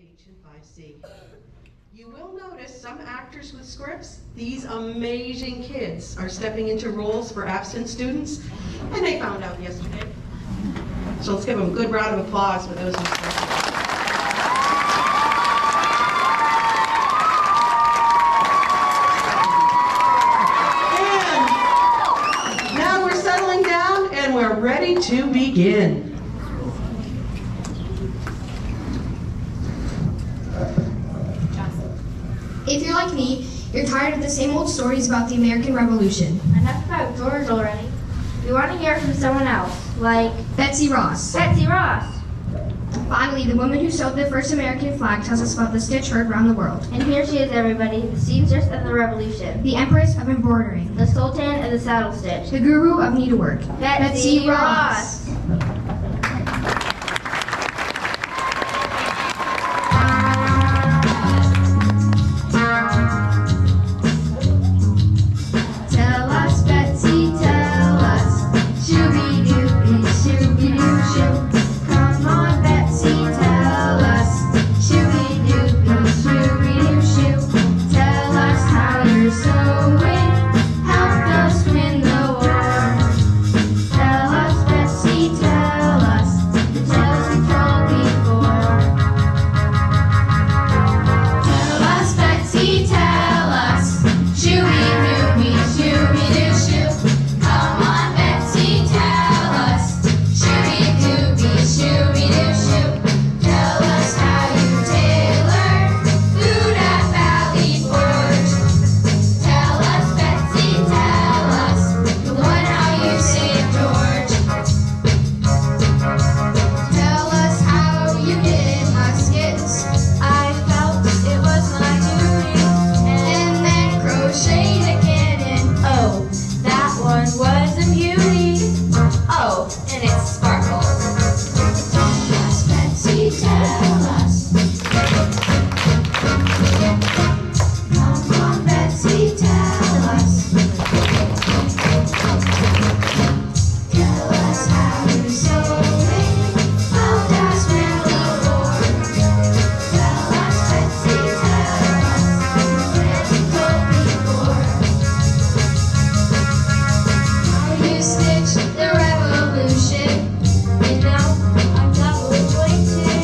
5H and 5C. You will notice some actors with scripts. These amazing kids are stepping into roles for absent students, and they found out yesterday. So let's give them a good round of applause for those who stepped in. And now we're settling down and we're ready to begin. If you're like me, you're tired of the same old stories about the American Revolution. Enough about George already. We want to hear from someone else, like Betsy Ross. Betsy Ross. Finally, the woman who sewed the first American flag tells us about the stitch heard around the world. And here she is, everybody, the seamstress of the Revolution, The Empress of Embroidering. the Sultan of the Saddle Stitch, The Guru of Needlework. Betsy Ross. Tell us, Betsy, tell us. Shooby-dooby, shooby-doo-shoo. Come on, Betsy, tell us. Shooby-dooby, shooby-doo-shoo. Tell us how your sewing helped us win the war. Tell us, Betsy, tell us the tales we told before. Tell us, Betsy, tell us. Shooby-dooby, shooby-doo-shoo. Come on, Betsy, tell us. Shooby-dooby, shooby-doo-shoo. Tell us how you tailored food at Valley Forge. Tell us, Betsy, tell us the one how you saved George. Tell us how you did muskets. I felt it was my duty. And then crocheted a cannon. Oh, that one was a beauty. Oh, and it sparkled. Tell us, Betsy, tell us. Come on, Betsy, tell us. Tell us how you sewing helped us win the war. Tell us, Betsy, tell us the plans we told before. How you stitched the revolution. You know, I'm double jointed.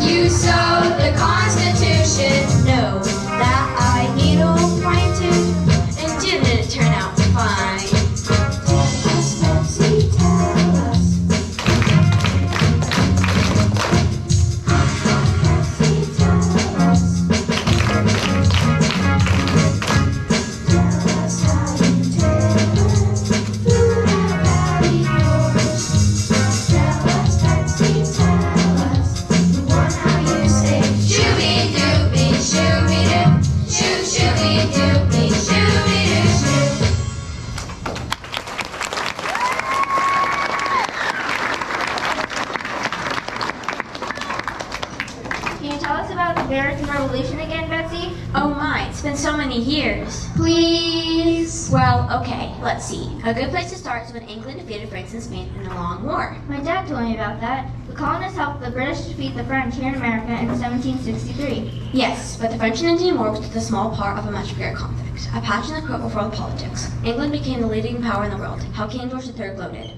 You sewed the Constitution. No, that I needle pointed and didn't turn out fine. Tell us, Betsy, tell us. Betsy, tell us. Tell us how you tailored food at Valley Forge. Tell us, Betsy, tell us the one how you say shooby-dooby, shooby-doo, shoo, shooby-dooby, shooby-doo-shoo. Can you tell us about the American Revolution again, Betsy? Oh my, it's been so many years. Please. Well, okay, let's see. A good place to start is when England defeated France and Spain in the Long War. My dad told me about that. The colonists helped the British defeat the French here in America in 1763. Yes, but the French and Indian War was just a small part of a much bigger conflict. A patch in the quilt before the politics. England became the leading power in the world. How King George III gloated.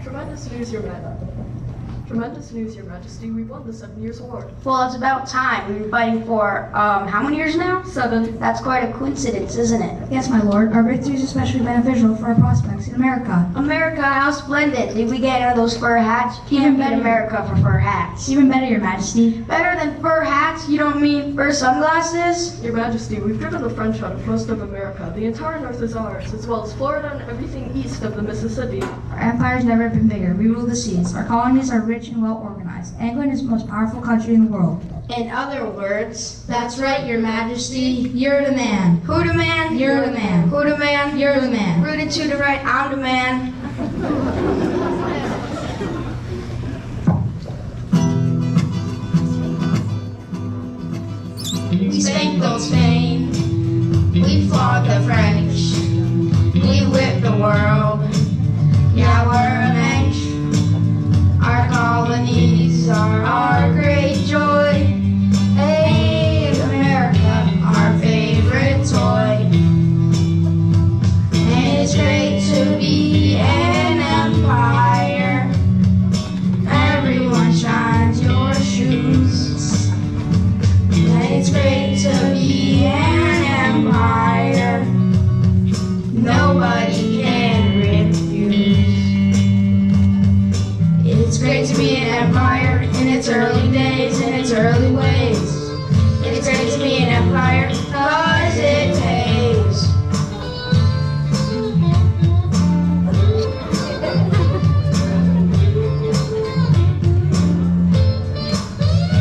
Tremendous news, Your Majesty. Tremendous news, Your Majesty. We won the 7 Years' War. Well, it's about time. We've been fighting for, how many years now? 7. That's quite a coincidence, isn't it? Yes, my lord. Our victory is especially beneficial for our prospects in America. America, how splendid. Did we get any of those fur hats? Even Can't beat better. America for fur hats. Even better, Your Majesty. Better than fur hats? You don't mean fur sunglasses? Your Majesty, we've driven the French out of most of America. The entire North is ours, as well as Florida and everything east of the Mississippi. Our empire's never been bigger. We rule the seas. Our colonies are rich and well organized. England is the most powerful country in the world. In other words, That's right, Your Majesty. You're the man. who the man? You're the man. Who the man? You're the man. Rooted to the right, I'm the man. We spanked old Spain. We fought the French. We whipped the world. Yeah, we're a man. it's great to be an empire. Everyone shines your shoes. And it's great to be an empire. Nobody can refuse. It's great to be an empire in its early days, in its early ways. It's great to be an empire, 'cause it pays.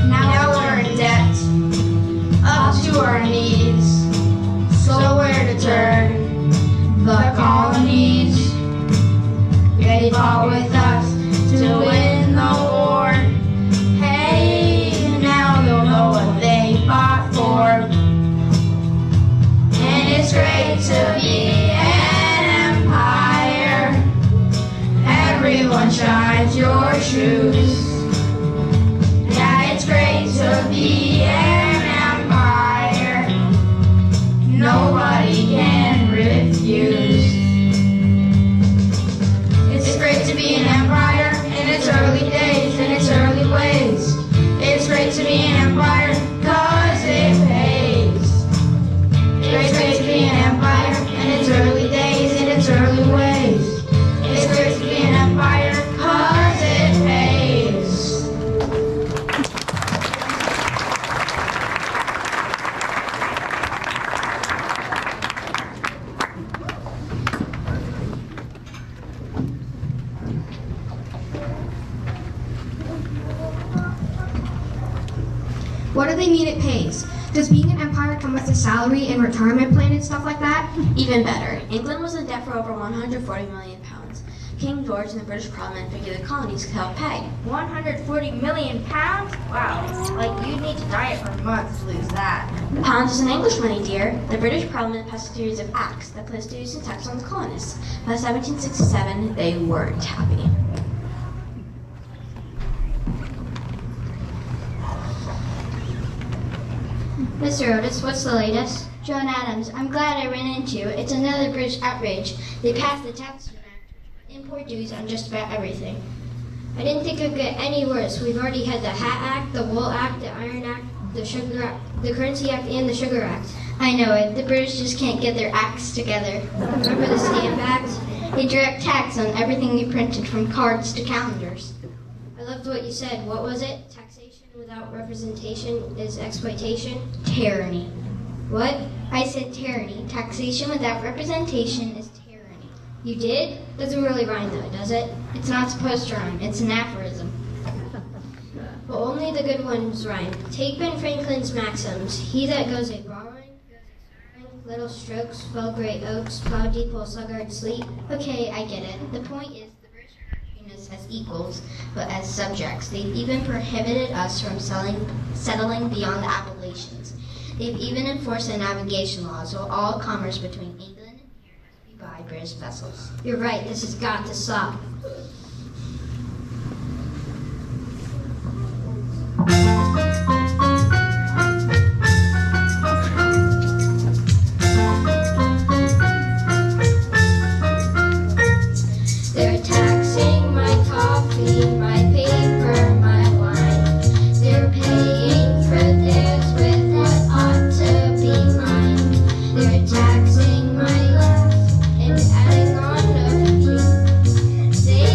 Now we're in debt, up to our knees. So where to turn? The colonies. They fought with us to win the war. Hey, now they'll know what they fought for. And it's great to be an empire. Everyone shines your shoes. Yeah, it's great to be an empire. Nobody can refuse. It's great to be an empire in its early days, in its early ways. It's great to be an empire, 'cause it pays. It's great to be an empire in its early days, in its early ways. It's great to be an empire, 'cause it pays. What do they mean it pays? Does being an empire come with a salary and retirement plan and stuff like that? Even better, England was in debt for over 140 million pounds. King George and the British Parliament figured the colonies could help pay. 140 million pounds? Wow. Like, you'd need to diet for months to lose that. Pounds is an English money, dear. The British Parliament passed a series of acts that placed duties and tax on the colonists. By 1767, they weren't happy. Mr. Otis, what's the latest? John Adams, I'm glad I ran into you. It's another British outrage. They passed the Tax Act, import duties on just about everything. I didn't think it could get any worse. We've already had the Hat Act, the Wool Act, the Iron Act, the Sugar Act, the Currency Act, and the Sugar Act. I know it. The British just can't get their acts together. Remember the Stamp Act? They direct tax on everything you printed, from cards to calendars. I loved what you said. What was it? Taxation without representation is exploitation? Tyranny. What? I said tyranny. Taxation without representation is tyranny. You did? Doesn't really rhyme though, does it? It's not supposed to rhyme. It's an aphorism. But only the good ones rhyme. Take Ben Franklin's maxims. He that goes a borrowing, little strokes, fell great oaks, plow deep will sluggard sleep. Okay, I get it. The point is the British are not treating us as equals, but as subjects. They've even prohibited us from settling beyond the Appalachians. They've even enforced a navigation law, so all commerce between England and here must be by British vessels. You're right, this has got to stop. They're taxing my coffee, my paper, my wine. They're paying for theirs with what ought to be mine. They're taxing my life and adding on a fee. They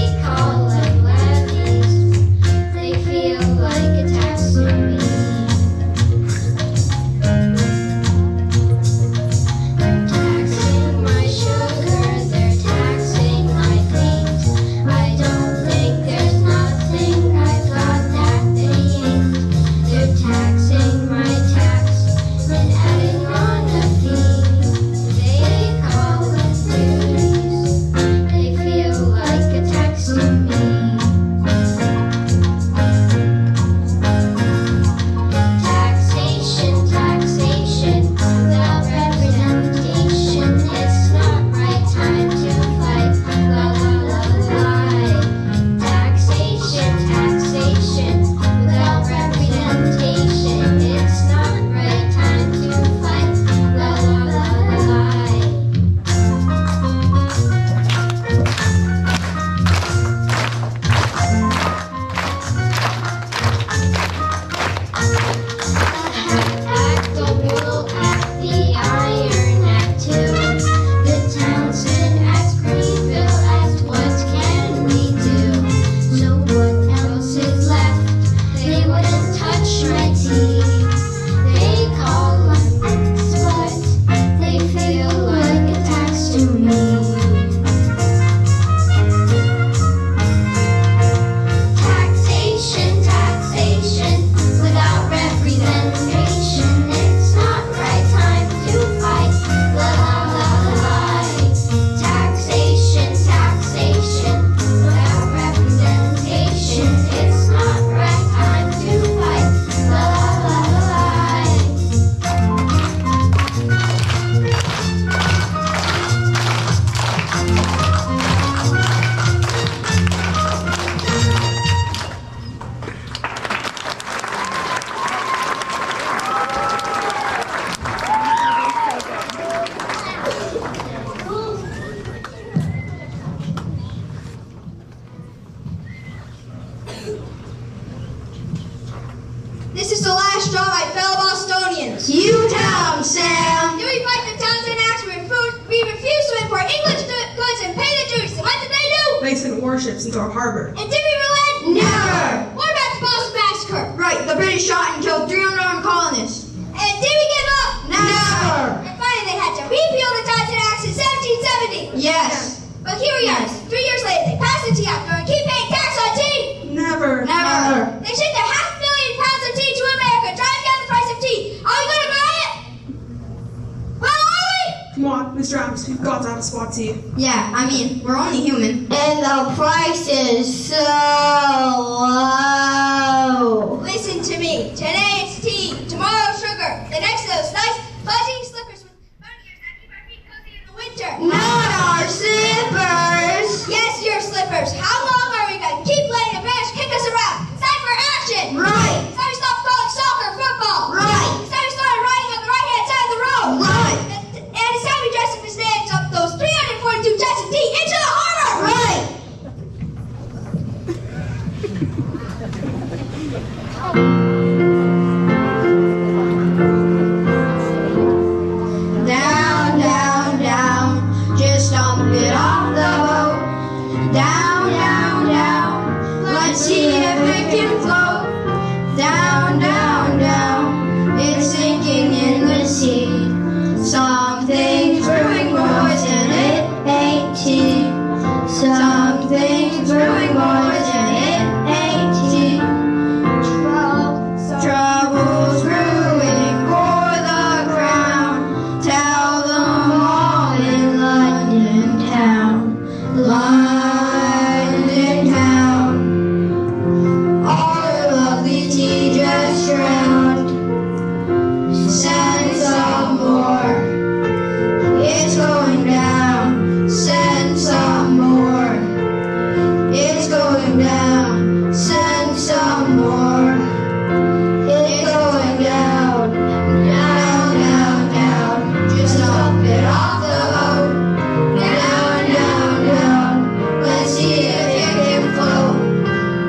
warships into our harbor. And did we relent? Never! What about the Boston Massacre? Right, the British shot and killed 300 armed colonists. And did we give up? Never! And finally they had to repeal the Title Act in 1770. Yes! But here we are, 3 years later, they passed the tea act, and keep paying tax on tea. Never! Never! They shipped £500,000,000 of tea to America, driving down the price of tea. Are we going to buy it? Well, are we? Come on, Mr. Adams, we've got to have a spot tea. Yeah, I mean, we're only human. And the price is so low. Listen to me. Today it's tea, tomorrow sugar, the next those nice fuzzy slippers with bunny ears that keep our feet cozy in the winter. Not our slippers. Yes, your slippers. How long are we going to keep letting the bench kick us around? It's time for action. Right. It's time to stop calling soccer football. Right. It's time to start riding on the right-hand side of the road. Right. And it's time we dress up the stands up those 342 chests of tea into the harbor. Right. Down, down, down, just dump it off the boat. Down, down, down, let's see if it can float. Down, down, down, it's sinking in the sea. Something's brewing, boys, and it ain't tea. Something's brewing, boys, and it ain't tea. Trouble's brewing for the crown. Tell them all in London town. London town. Our lovely tea just drowned. Send some more. It's going down. Send some more. It's going down. Send some more. It's going down, down, down, down. Just dump it off the boat. Down, down, down. Let's see if it can float.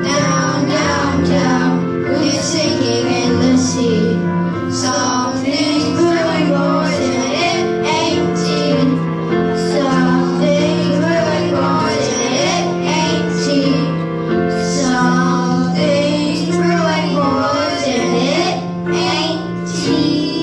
Down, down, down. It's sinking in the sea. Something's brewing, boys, and it ain't tea. Something's brewing, boys, and it ain't tea. Something's brewing, boys, and it ain't tea.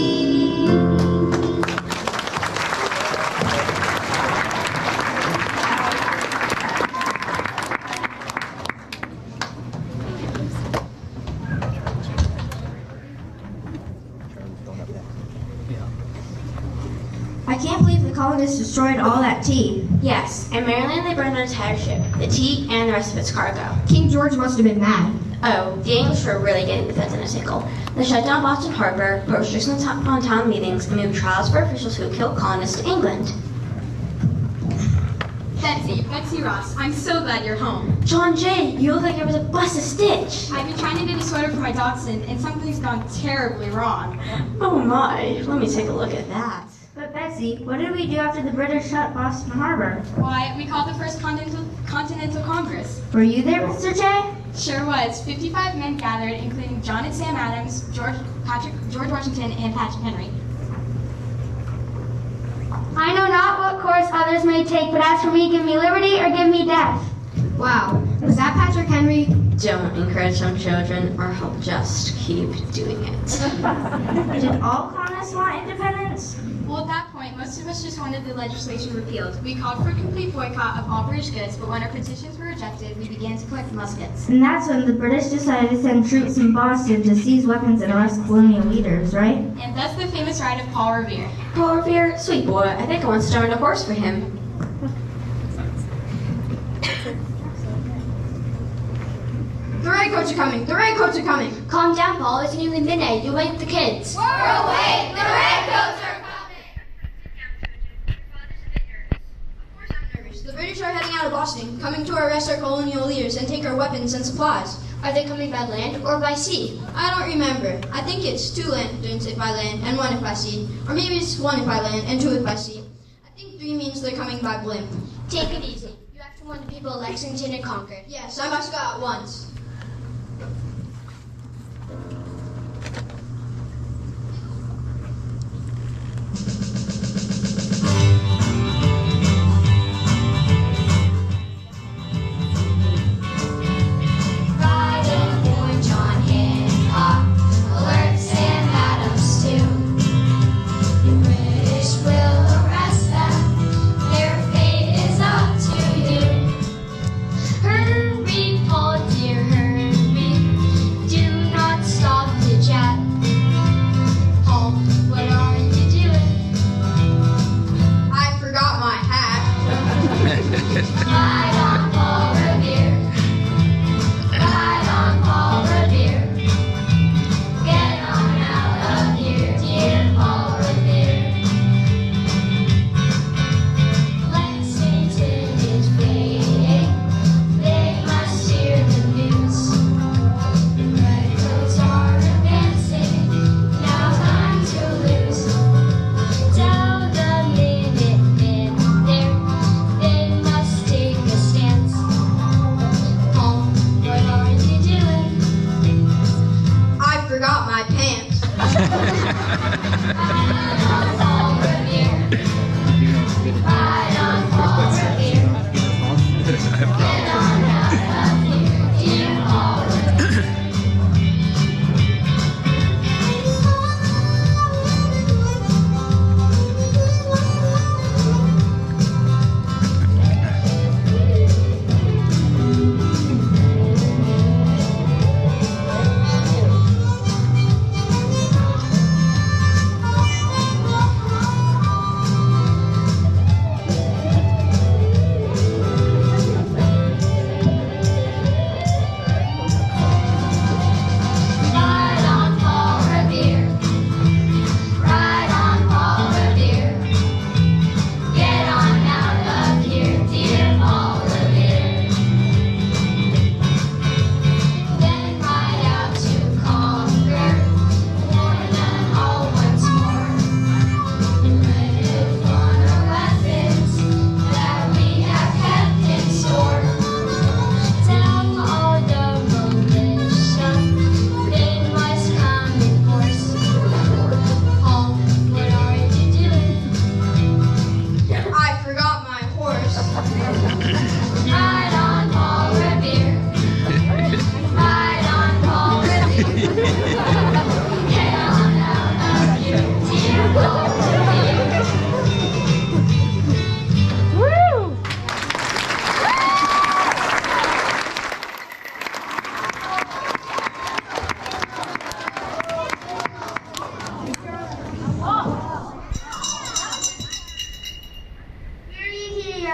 I can't believe the colonists destroyed all that tea. Yes, in Maryland they burned an entire ship, the tea and the rest of its cargo. King George must have been mad. Oh, the English were really getting the feds in a tickle. They shut down Boston Harbor, put restrictions on town meetings, and moved trials for officials who killed colonists to England. Betsy Ross, I'm so glad you're home. John Jay, you look like there was a bust a stitch. I've been trying to get a sweater for my dachshund, and something's gone terribly wrong. Oh my, let me take a look at that. But Betsy, what did we do after the British shut Boston Harbor? Why, we called the first Continental Congress. Were you there, Mr. J? Sure was. 55 men gathered, including John and Sam Adams, George Washington, and Patrick Henry. I know not what course others may take, but as for me, give me liberty or give me death. Wow, was that Patrick Henry? Don't encourage some children, or he'll just keep doing it. Did all colonists want independence? Well, at that point, most of us just wanted the legislation repealed. We called for a complete boycott of all British goods, but when our petitions were rejected, we began to collect muskets. And that's when the British decided to send troops in Boston to seize weapons and arrest colonial leaders, right? And thus the famous ride of Paul Revere. Paul Revere, sweet boy, I think I once owned a horse for him. The redcoats are coming! The redcoats are coming! Calm down, Paul. It's nearly midnight. You'll wake the kids. We're awake. The redcoats are coming. The British are heading out of Boston, coming to arrest our colonial leaders and take our weapons and supplies. Are they coming by land or by sea? I don't remember. I think it's 2 lanterns if by land and 1 if by sea. Or maybe it's 1 if by land and 2 if by sea. I think 3 means they're coming by blimp. Take it easy. You have to warn the people of Lexington and Concord. Yes, I must go at once.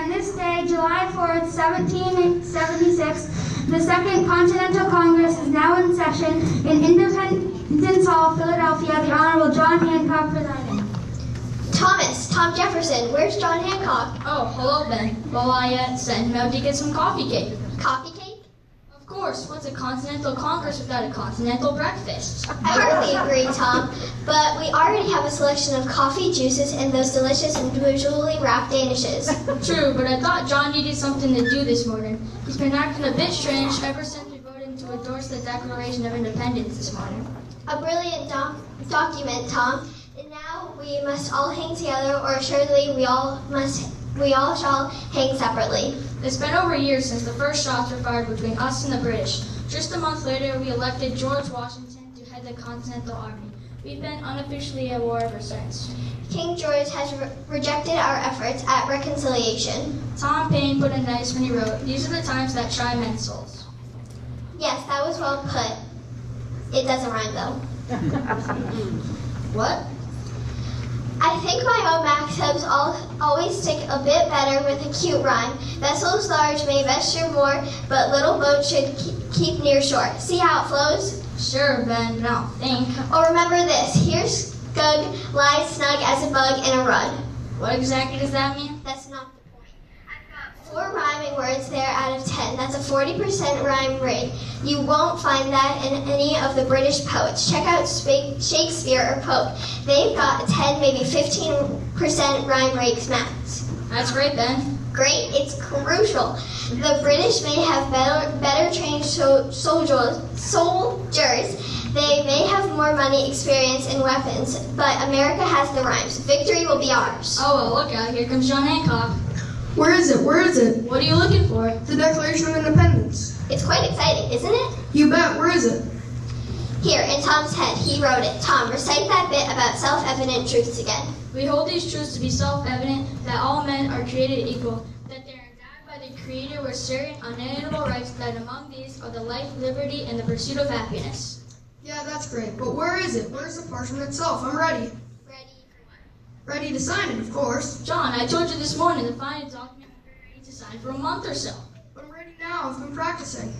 On this day, July 4th, 1776, the Second Continental Congress is now in session in Independence Hall, Philadelphia. The Honorable John Hancock presiding. Tom Jefferson, where's John Hancock? Oh, hello, Ben. Well, I sent him out to get some coffee cake. Coffee cake? Of course, what's a Continental Congress without a continental breakfast? I hardly agree, Tom, but we already have a selection of coffee, juices, and those delicious individually wrapped danishes. True, but I thought John needed something to do this morning. He's been acting a bit strange ever since we voted to endorse the Declaration of Independence this morning. A brilliant document, Tom. And now we must all hang together, or assuredly we all shall hang separately. It's been over a year since the first shots were fired between us and the British. Just a month later, we elected George Washington to head the Continental Army. We've been unofficially at war ever since. King George has rejected our efforts at reconciliation. Tom Paine put it nice when he wrote, "These are the times that try men's souls." Yes, that was well put. It doesn't rhyme though. What? I think my own maxims always stick a bit better with a cute rhyme. Vessels large may venture more, but little boats should keep near shore. See how it flows? Sure, Ben, but I don't think. Oh, remember this. Here's Gug, lies snug as a bug in a rug. What exactly does that mean? That's not the point. I've got 4 rhyming words there out of 10. That's a 40% rhyme rate. You won't find that in any of the British poets. Check out Shakespeare or Pope. They've got a 10, maybe 15% rhyme rate max. That's great, Ben. Great, it's crucial. The British may have better trained soldiers. They may have more money, experience, and weapons, but America has the rhymes. Victory will be ours. Oh, well, look out. Here comes John Hancock. Where is it? Where is it? What are you looking for? The Declaration of Independence. It's quite exciting, isn't it? You bet. Where is it? Here, in Tom's head, he wrote it. Tom, recite that bit about self-evident truths again. We hold these truths to be self-evident, that all men are created equal, that they are endowed by the Creator with certain unalienable rights, that among these are the life, liberty, and the pursuit of happiness. Yeah, that's great. But where is it? Where's the parchment itself? I'm ready. Ready for what? Ready to sign it, of course. John, I told you this morning the final document will be ready to sign for a month or so. But I'm ready now. I've been practicing.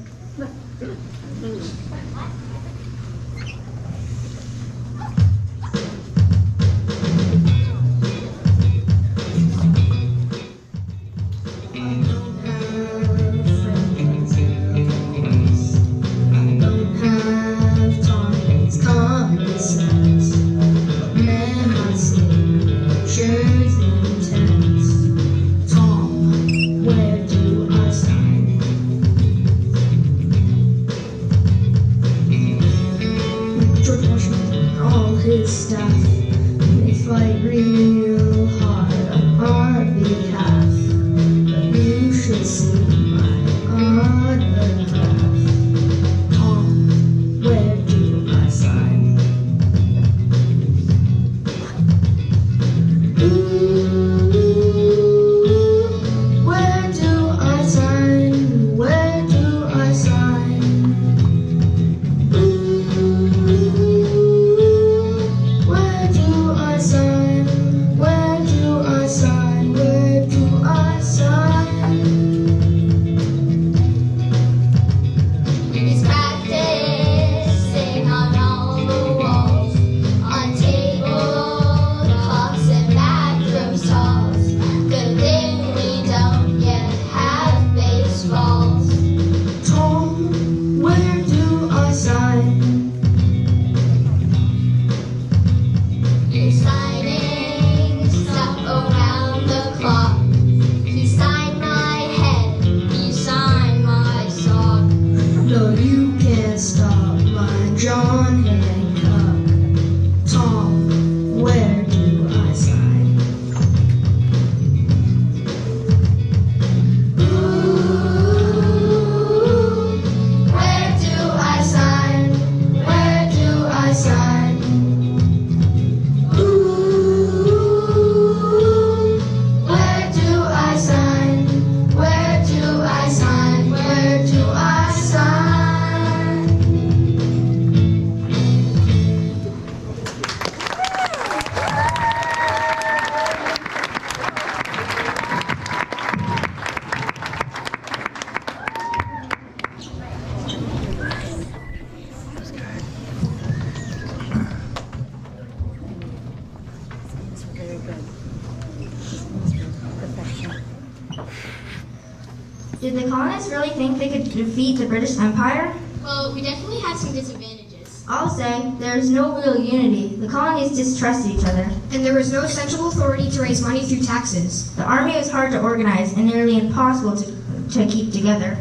Did the colonists really think they could defeat the British Empire? Well, we definitely had some disadvantages. I'll say there's no real unity. The colonies distrusted each other. And there was no central authority to raise money through taxes. The army was hard to organize and nearly impossible to keep together.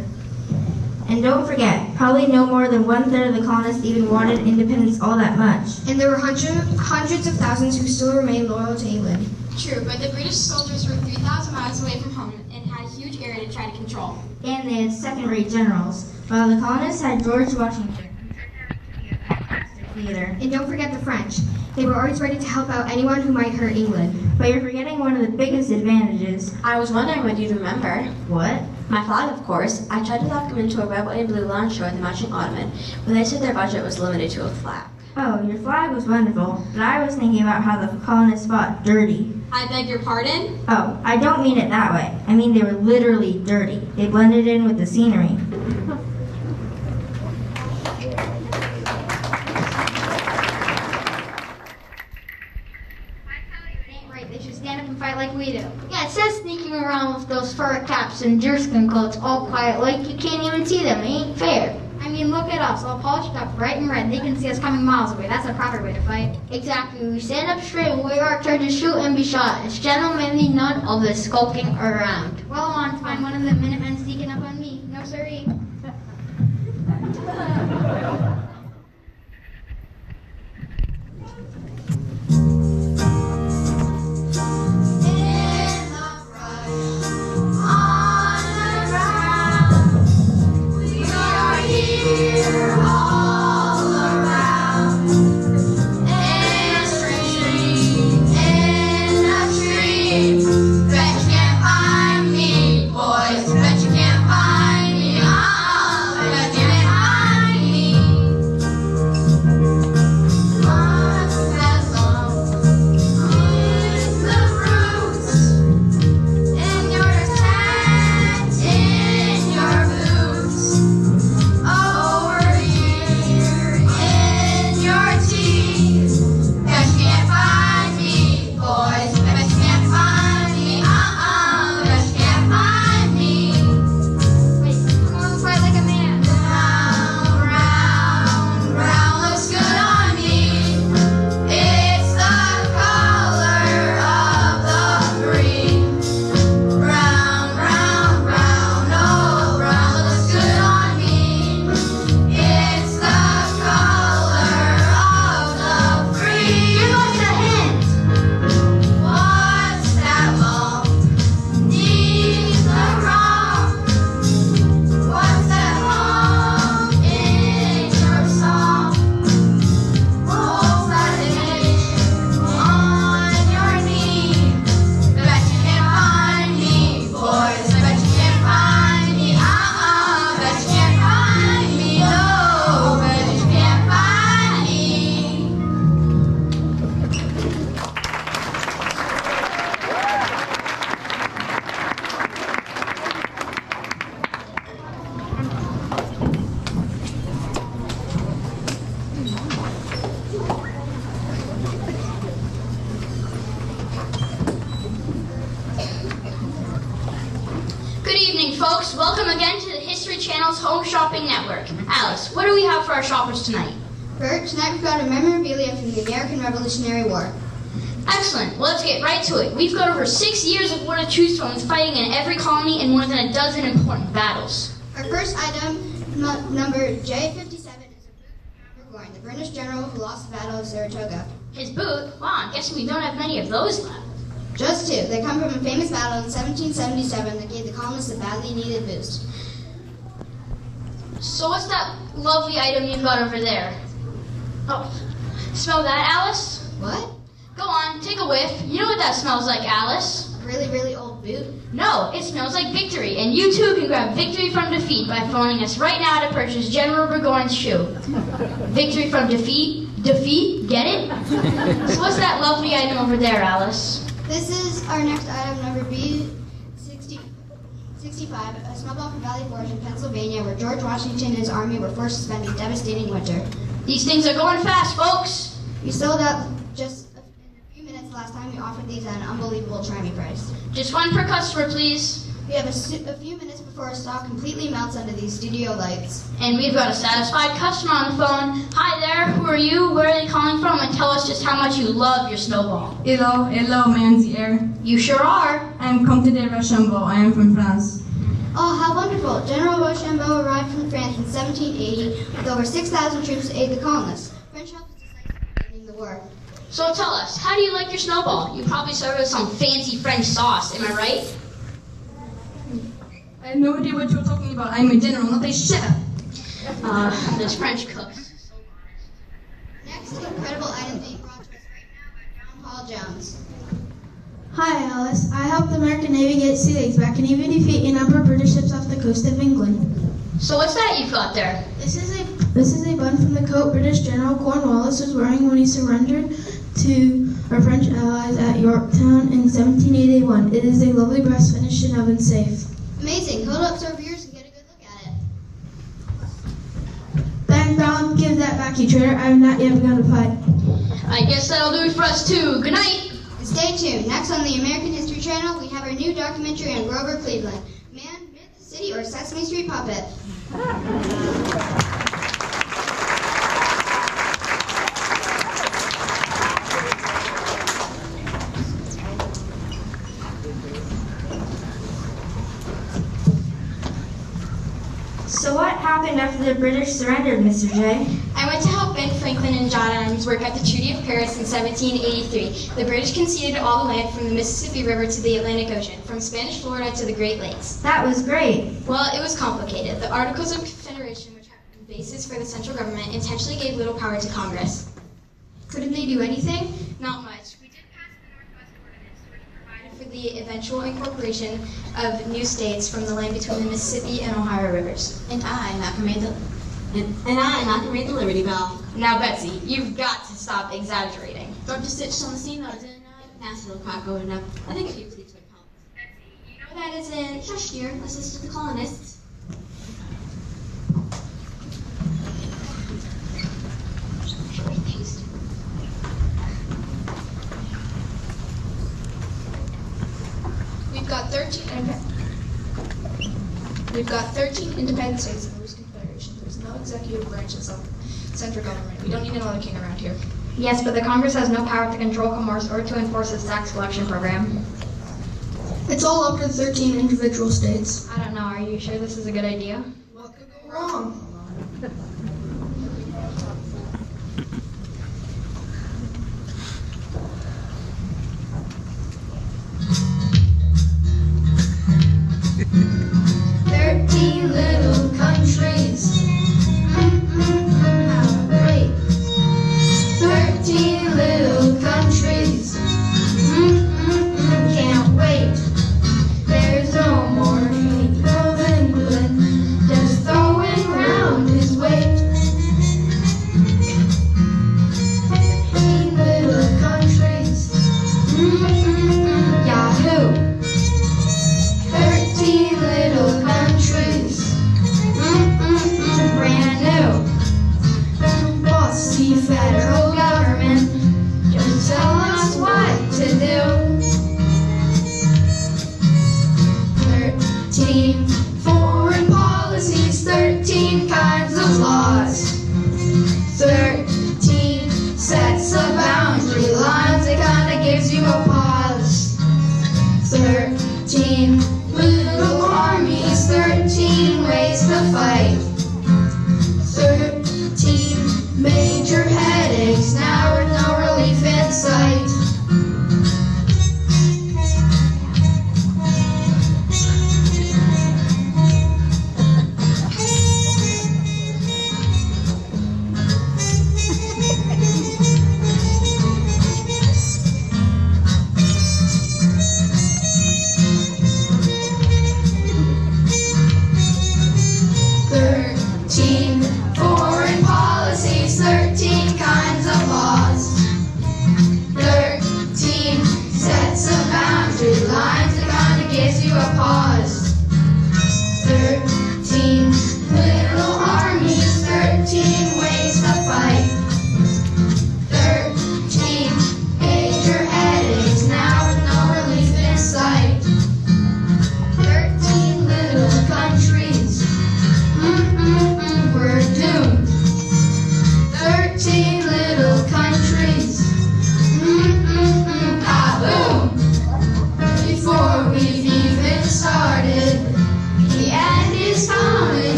And don't forget, probably no more than 1/3 of the colonists even wanted independence all that much. And there were hundreds of thousands who still remained loyal to England. True, but the British soldiers were 3,000 miles away from home and had a huge area to try to control. And they had second-rate generals, while the colonists had George Washington. Theater. And don't forget the French. They were always ready to help out anyone who might hurt England. But you're forgetting one of the biggest advantages. I was wondering what you'd remember. What? My flag, of course. I tried to lock them into a red, white, and blue launch show at the Marching Ottoman, but they said their budget was limited to a flag. Oh, your flag was wonderful, but I was thinking about how the colonists fought dirty. I beg your pardon? Oh, I don't mean it that way. I mean they were literally dirty. They blended in with the scenery. They should stand up and fight like we do. Yeah, it says sneaking around with those fur caps and deerskin coats all quiet like you can't even see them. It ain't fair. I mean, look at us, all polished up, bright and red. They can see us coming miles away. That's the proper way to fight. Exactly. We stand up straight and we are trying to shoot and be shot. It's gentlemanly, none of this skulking around. Well, I want to find one of the Minutemen sneaking up on me. No, sirree. folks. Welcome again to the History Channel's Home Shopping Network. Alice, what do we have for our shoppers tonight? Bert, tonight we've got a memorabilia from the American Revolutionary War. Excellent. Well, let's get right to it. We've got over 6 years of war to choose from, fighting in every colony and more than a dozen important battles. Our first item, number J57, is a boot from Burgoyne, the British general who lost the Battle of Saratoga. His boot? Wow, I'm guessing we don't have many of those left. Just two. They come from a famous battle in 1777 that gave the colonists a badly needed boost. So what's that lovely item you've got over there? Oh, smell that, Alice? What? Go on, take a whiff. You know what that smells like, Alice. A really, really old boot? No, it smells like victory, and you too can grab victory from defeat by phoning us right now to purchase General Burgoyne's shoe. Victory from defeat? Defeat? Get it? So what's that lovely item over there, Alice? This is our next item, number B65, a small ball from Valley Forge in Pennsylvania, where George Washington and his army were forced to spend a devastating winter. These things are going fast, folks. We sold out just in a few minutes the last time we offered these at an unbelievable trimmy price. Just one per customer, please. We have a few minutes before our stock completely melts under these studio lights. And we've got a satisfied customer on the phone. Hi there, who are you? Where are they calling from? And tell us just how much you love your snowball. Hello, Manzier. You sure are. I'm Comte de Rochambeau. I am from France. Oh, how wonderful! General Rochambeau arrived from France in 1780 with over 6,000 troops to aid the colonists. French help was decisive in ending the war. So tell us, how do you like your snowball? You probably serve it with some fancy French sauce, am I right? I have no idea what you're talking about. I'm a general, not a chef. Those French cooks. Next incredible item being brought to us right now by John Paul Jones. Hi, Alice. I helped the American Navy get sea legs back and even defeat a number of British ships off the coast of England. So what's that you've got there? This is a button from the coat British General Cornwallis was wearing when he surrendered to our French allies at Yorktown in 1781. It is a lovely brass finish and oven safe. Amazing. Hold up so viewers can get a good look at it. Ben Brown, give that back, you traitor. I have not yet begun to fight. I guess that'll do it for us too. Good night. Stay tuned. Next on the American History Channel, we have our new documentary on Grover Cleveland. Man, Myth, City, or Sesame Street Puppet. So what happened after the British surrendered, Mr. J? I went to help Ben Franklin and John Adams work at the Treaty of Paris in 1783. The British conceded all the land from the Mississippi River to the Atlantic Ocean, from Spanish Florida to the Great Lakes. That was great. Well, it was complicated. The Articles of Confederation, which have been the basis for the central government, intentionally gave little power to Congress. Couldn't they do anything? Not much. We did pass the Northwest Ordinance, which provided for the eventual incorporation of new states from the land between the Mississippi and Ohio rivers. And I not gonna read the Liberty Bell. Now, Betsy, you've got to stop exaggerating. Georgia Stitch on the scene, though, didn't nasty little crack going up. I think a few sleeps would help. Betsy, you know that isn't... Shush, dear. This is just the colonists. We've got 13 independent states in the loose confederation. There's no executive branches of central government. We don't need another king around here. Yes, but the Congress has no power to control commerce or to enforce its tax collection program. It's all up to the 13 individual states. I don't know. Are you sure this is a good idea? What could go wrong? Little countries, how great. 13 little countries, can't wait. There's no more hate of England, just throwing round his weight. 13 little countries, yahoo. 13 little countries, brand new. Bossy federal government, just tell us what to do. 13 foreign policies, 13 kinds of laws. 13 sets of boundary lines, it kinda gives you a pause. 13 little armies, 13 ways to fight. 13 major headaches, now with no relief in sight.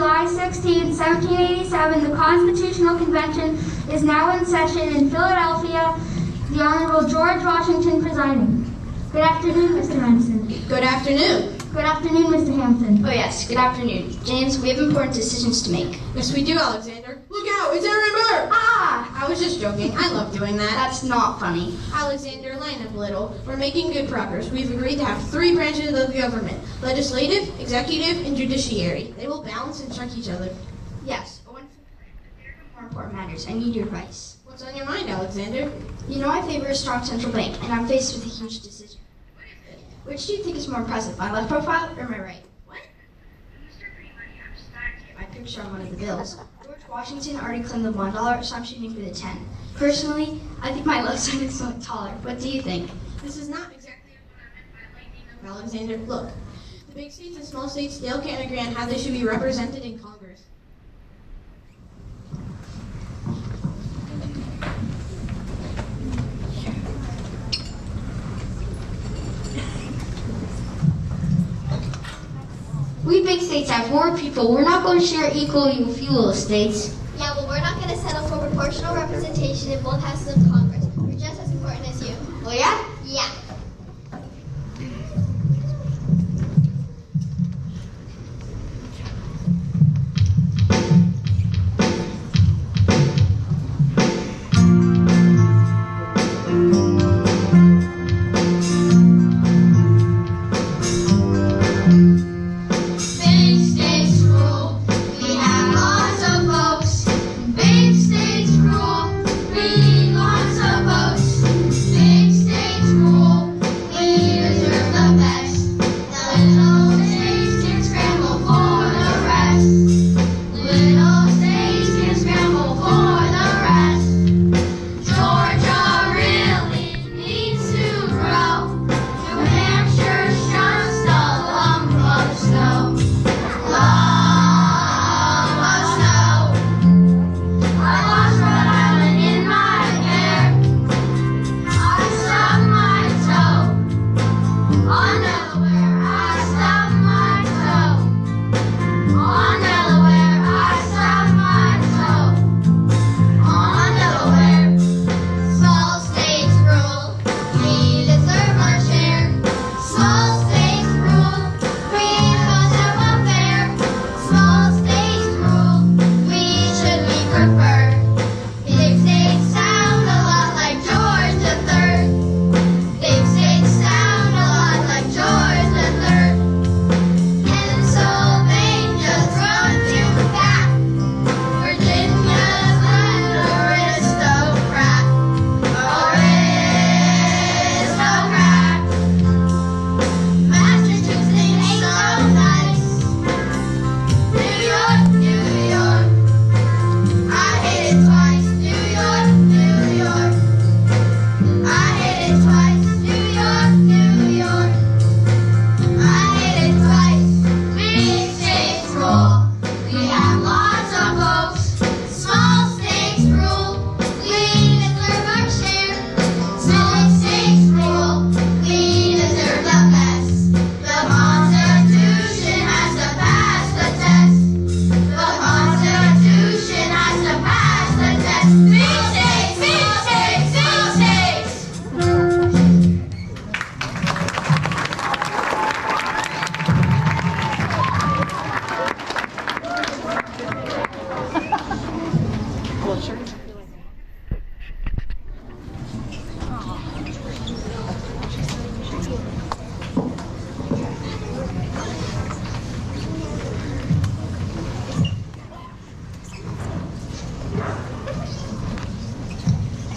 July 16, 1787, the Constitutional Convention is now in session in Philadelphia. The Honorable George Washington presiding. Good afternoon, Mr. Madison. Good afternoon. Good afternoon, Mr. Hampton. Oh yes, good afternoon. James, we have important decisions to make. Yes, we do, Alexander. Look out, it's Aaron Burr! Ah! I was just joking. I love doing that. That's not funny. Alexander, lighten up a little. We're making good progress. We've agreed to have 3 branches of the government. Legislative, executive, and judiciary. They will balance and check each other. Yes, a wonderful plan. There are more important matters. I need your advice. What's on your mind, Alexander? You know I favor a strong central bank, and I'm faced with a huge decision. Which do you think is more impressive, my left profile or my right? What? My picture on one of the bills. George Washington already claimed the $1, so I'm shooting for the 10. Personally, I think my left side is so taller. What do you think? This is not exactly what I meant by lightning of Alexander. Look, the big states and small states still can't agree on how they should be represented in Congress. We big states have more people. We're not going to share equally with you little states. Yeah, well, we're not going to settle for proportional representation in both houses of Congress. We're just as important as you. Oh yeah? Yeah.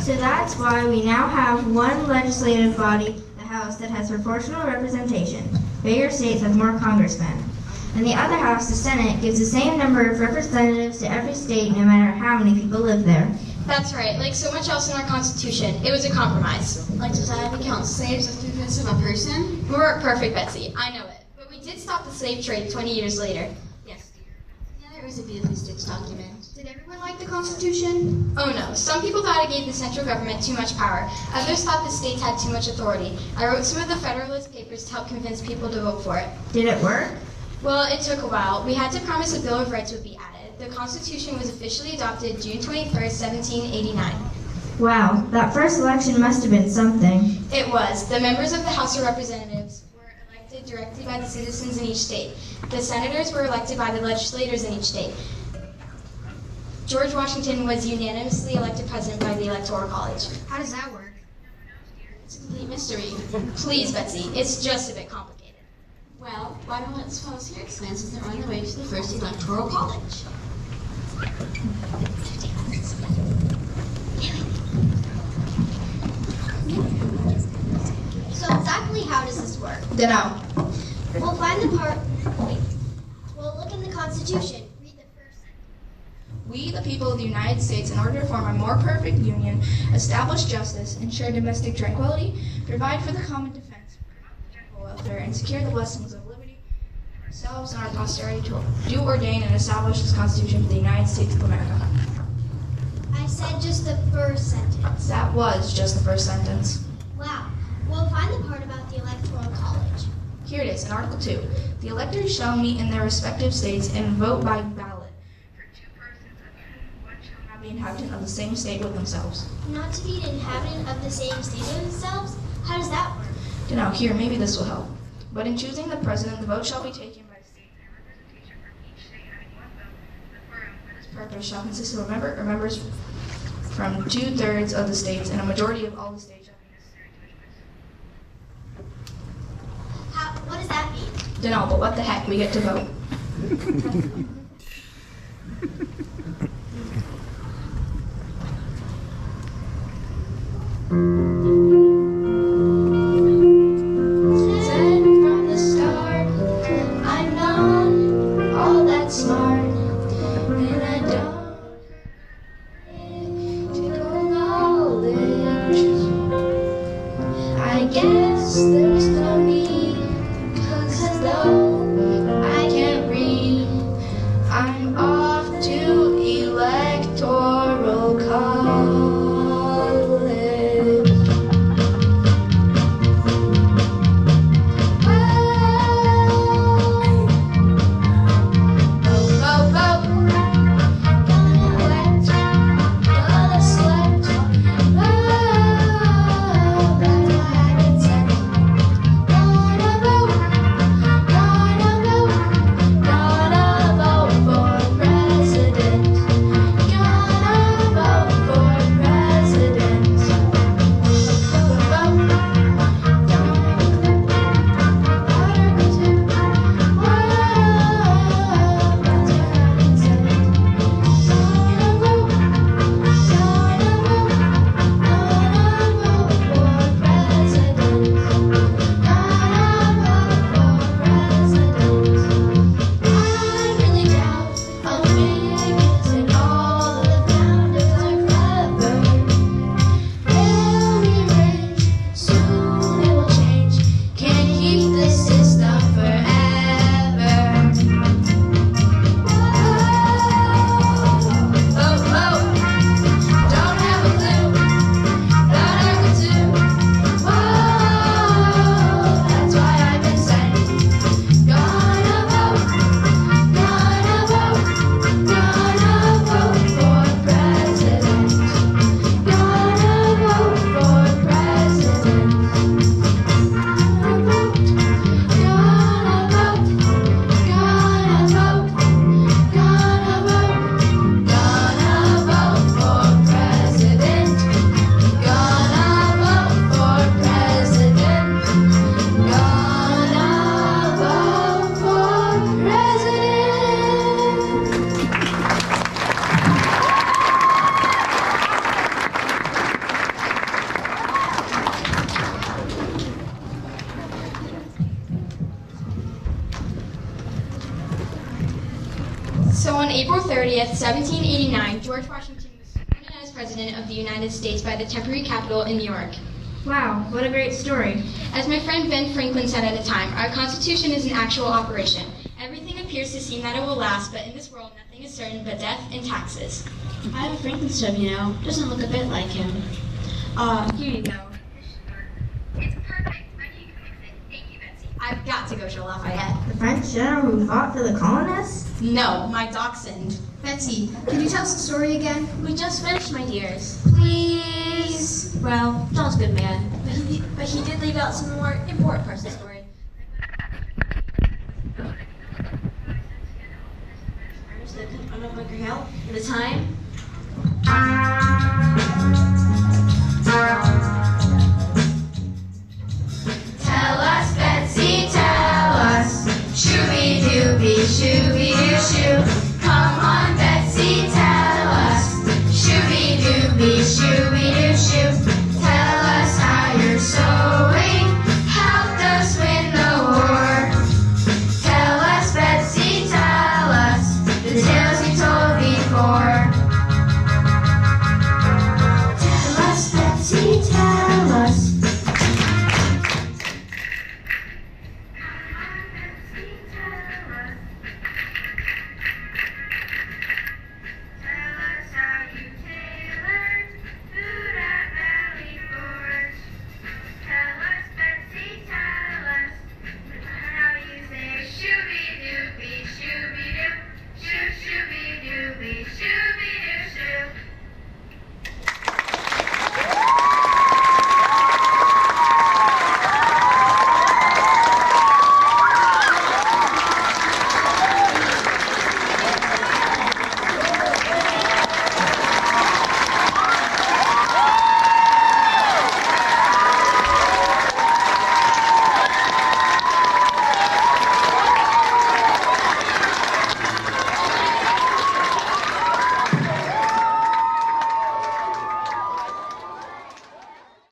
So that's why we now have one legislative body, the House, that has proportional representation. Bigger states have more congressmen. And the other House, the Senate, gives the same number of representatives to every state no matter how many people live there. That's right. Like so much else in our Constitution, it was a compromise. Like society counts slaves as 2/5 of a person? We weren't perfect, Betsy. I know it. But we did stop the slave trade 20 years later. Yes, dear. Yeah, there was a beautifully stitched document. Did everyone like the Constitution? Oh no. Some people thought it gave the central government too much power. Others thought the states had too much authority. I wrote some of the Federalist Papers to help convince people to vote for it. Did it work? Well, it took a while. We had to promise a Bill of Rights would be added. The Constitution was officially adopted June 21st, 1789. Wow, that first election must have been something. It was. The members of the House of Representatives were elected directly by the citizens in each state. The senators were elected by the legislators in each state. George Washington was unanimously elected president by the Electoral College. How does that work? It's a complete mystery. Please, Betsy, it's just a bit complicated. Well, why don't let's pause here explain since they're on the way to the first electoral college. So exactly how does this work? Dunno. We'll find the part. Wait. We'll look in the Constitution. Read the first sentence. We, the people of the United States, in order to form a more perfect union, establish justice, ensure domestic tranquility, provide for the common defense, promote the general welfare, and secure the blessings of liberty for ourselves and our posterity, to do, ordain, and establish this Constitution for the United States of America. I said just the first sentence. That was just the first sentence. Wow. We'll find the part about the Electoral College. Here it is, in Article 2. The electors shall meet in their respective states and vote by ballot for two persons of whom one shall not be inhabitant of the same state with themselves. Not to be an inhabitant of the same state as themselves? How does that work? Now, here, maybe this will help. But in choosing the president, the vote shall be taken by state, and representation from each state having one vote. The quorum for this purpose shall consist of a member or members from 2/3 of the states, and a majority of all the states shall be necessary to which What does that mean? Dunno, but what the heck, we get to vote. Said from the start, I'm not all that smart, and I don't have typical knowledge. I guess there's no need, 'cause though I can't read, I'm off to electoral college. So on April 30th, 1789, George Washington was sworn in as President of the United States by the temporary Capitol in New York. Wow, what a great story. As my friend Ben Franklin said at the time, our Constitution is an actual operation. Everything appears to seem that it will last, but in this world, nothing is certain but death and taxes. I have a Franklin stub, you know. Doesn't look a bit like him. Here you go. It's perfect. I knew you could fix it. Thank you, Betsy. I've got to go to Lafayette. The The French general who fought for the colonists? No, my dachshund. Betsy, could you tell us the story again? We just finished, my dears. Please. Well, John's a good man, but he did leave out some more important parts of the story. That could run up Bunker Hill at the time. Tell us, Betsy, tell us. Shooby-dooby, shooby-doo-shoo. Come on, Betsy, tell us. Shooby-dooby, shoo.